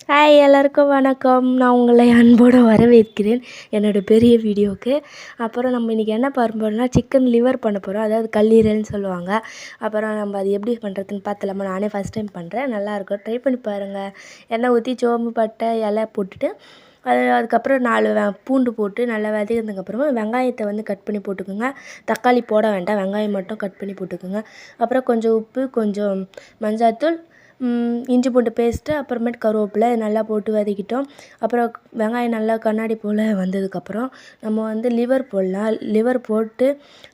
Hi எல்லாருக்கும் வணக்கம். நான் உங்களை அன்போடு வரவேற்கிறேன் என்னோடய பெரிய வீடியோவுக்கு. அப்புறம் நம்ம இன்றைக்கி என்ன பார்க்க போகிறோம்னா சிக்கன் லிவர் பண்ண போகிறோம். அதாவது கல்லீரல்னு சொல்லுவாங்க. அப்புறம் நம்ம அது எப்படி பண்ணுறதுன்னு பார்த்துலாமா. நானே ஃபஸ்ட் டைம் பண்ணுறேன், நல்லாயிருக்கும், ட்ரை பண்ணி பாருங்கள். எண்ணெய் ஊற்றி சோம்பு பட்டை இலை போட்டுட்டு அதுக்கப்புறம் 4 பூண்டு போட்டு நல்லா வதக்கினதுக்கப்புறமா வெங்காயத்தை வந்து கட் பண்ணி போட்டுக்கோங்க. தக்காளி போட வேண்டாம், வெங்காயம் மட்டும் கட் பண்ணி போட்டுக்கோங்க. அப்புறம் கொஞ்சம் உப்பு, கொஞ்சம் மஞ்சாத்தூள், இஞ்சி பூண்டு பேஸ்ட்டு, அப்புறமேட்டு கருவேப்பிலை நல்லா போட்டு வதக்கிட்டோம். அப்புறம் வெங்காயம் நல்லா கண்ணாடி போல் வந்ததுக்கப்புறம் நம்ம வந்து லிவர் போடலாம். லிவர் போட்டு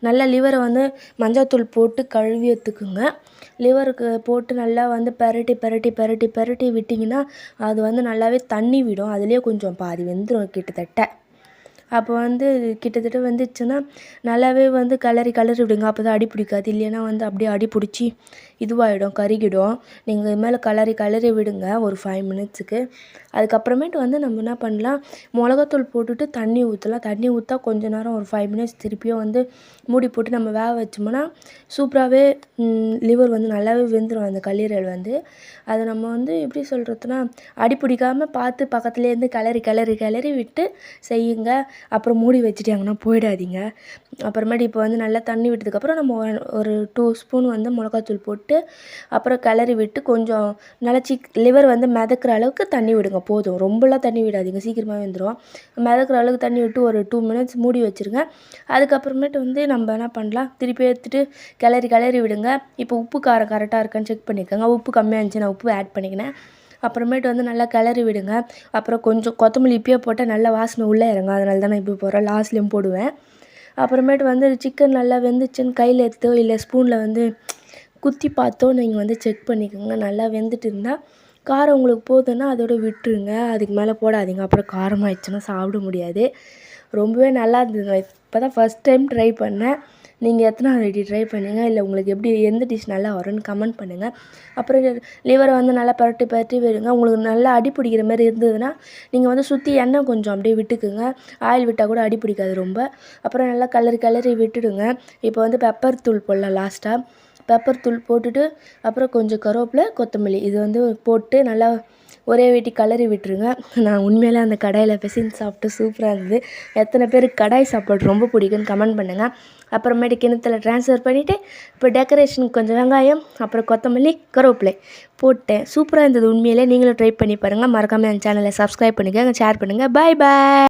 நல்லா லிவரை வந்து மஞ்சாத்தூள் போட்டு கழுவி எடுத்துக்குங்க. லிவருக்கு போட்டு நல்லா வந்து பெரட்டி விட்டிங்கன்னா அது வந்து நல்லாவே தண்ணி விடும். அதுலேயே கொஞ்சம் பாதி வெந்துடும் கிட்டத்தட்ட. அப்போ வந்து கிட்டத்தட்ட வந்துச்சுன்னா நல்லாவே வந்து கிளறி விடுங்க. அப்போ தான் அடி பிடிக்காது. இல்லைன்னா வந்து அப்படியே அடி பிடிச்சி இதுவாகிடும், கருகிடும். நீங்கள் இது மேலே கிளறி விடுங்க ஒரு 5 மினிட்ஸுக்கு. அதுக்கப்புறமேட்டு வந்து நம்ம என்ன பண்ணலாம், மிளகாத்தூள் போட்டுட்டு தண்ணி ஊற்றலாம். தண்ணி ஊற்றா கொஞ்சம் நேரம் ஒரு 5 மினிட்ஸ் திருப்பியும் வந்து மூடி போட்டு நம்ம வேக வச்சோம்னா சூப்பராகவே லிவர் வந்து நல்லாவே வெந்துடும். அந்த கல்லீரல் வந்து அதை நம்ம வந்து எப்படி சொல்கிறதுனா அடி பிடிக்காமல் பார்த்து பக்கத்துலேருந்து கிளறி விட்டு செய்யுங்க. அப்புறம் மூடி வச்சுட்டாங்கன்னா போயிடாதீங்க. அப்புறமேட்டு இப்போ வந்து நல்லா தண்ணி விட்டதுக்கப்புறம் நம்ம ஒரு 2 ஸ்பூன் வந்து மிளகாத்தூள் போட்டு அப்புறம் கிளறி விட்டு கொஞ்சம் நல்லா லிவர் வந்து மிதக்கிற அளவுக்கு தண்ணி விடுங்க. போதும், ரொம்பலாம் தண்ணி விடாதீங்க, சீக்கிரமாக வெந்துடும். மிதக்கிற அளவுக்கு தண்ணி விட்டு ஒரு 2 மினிட்ஸ் மூடி வச்சுருங்க. அதுக்கப்புறமேட்டு வந்து நம்ம என்ன பண்ணலாம், திருப்பி எடுத்துகிட்டு கிளறி விடுங்க. இப்போ உப்பு காரம் கரெக்டாக இருக்கான்னு செக் பண்ணிக்கோங்க. உப்பு கம்மியாக இருந்துச்சு, நான் உப்பு ஆட் பண்ணிக்கினேன். அப்புறமேட்டு வந்து நல்லா கிளறி விடுங்க. அப்புறம் கொஞ்சம் கொத்தமல்லி இப்பயே போட்டால் நல்லா வாசனை உள்ளே இறங்கும். அதனால தான் நான் இப்போ போடுறேன், லாஸ்ட்லேயும் போடுவேன். அப்புறமேட்டு வந்து சிக்கன் நல்லா வெந்துச்சுன்னு கையில் எடுத்தோ இல்லை ஸ்பூனில் வந்து குத்தி பார்த்தோ நீங்கள் வந்து செக் பண்ணிக்கோங்க. நல்லா வெந்துட்டு இருந்தால் காரம் உங்களுக்கு போதுன்னா அதோட விட்டுருங்க. அதுக்கு மேலே போடாதீங்க, அப்புறம் காரமாகிடுச்சுன்னா சாப்பிட முடியாது. ரொம்பவே நல்லா இருந்தது. இப்போ தான் ஃபஸ்ட் டைம் ட்ரை பண்ணேன். நீங்கள் எத்தனாவது வாட்டி ட்ரை பண்ணுங்க, இல்லை உங்களுக்கு எப்படி எந்த டிஷ் நல்லா வரும்னு கமெண்ட் பண்ணுங்கள். அப்புறம் லிவரை வந்து நல்லா பரட்டி விடுங்க. உங்களுக்கு நல்லா அடி பிடிக்கிற மாதிரி இருந்ததுன்னா நீங்கள் வந்து சுற்றி எண்ணெய் கொஞ்சம் அப்படியே விட்டுக்குங்க. ஆயில் விட்டால் கூட அடி பிடிக்காது ரொம்ப. அப்புறம் நல்லா கிளறி விட்டுடுங்க. இப்போ வந்து பெப்பர் தூள் போடலாம் லாஸ்ட்டாக. பெப்பர் தூள் போட்டுட்டு அப்புறம் கொஞ்சம் கருவேப்பிலை, கொத்தமல்லி இது வந்து போட்டு நல்லா ஒரே வேட்டி கிளறி விட்டுருங்க. நான் உண்மையிலே அந்த கடாயில் பிசைஞ்சு சாப்பிட்டு சூப்பராக இருந்தது. எத்தனை பேருக்கு கடாய் சாப்பாடு ரொம்ப பிடிக்குன்னு கமெண்ட் பண்ணுங்கள். அப்புறமேட்டு கிணத்துல ட்ரான்ஸ்ஃபர் பண்ணிவிட்டு இப்போ டெக்கரேஷனுக்கு கொஞ்சம் வெங்காயம், அப்புறம் கொத்தமல்லி, கருவேப்பிலை போட்டேன். சூப்பராக இருந்தது உண்மையிலே. நீங்களும் ட்ரை பண்ணி பாருங்கள். மறக்காமல் என் சேனலை சப்ஸ்கிரைப் பண்ணிக்கோங்க, ஷேர் பண்ணுங்கள். பாய்.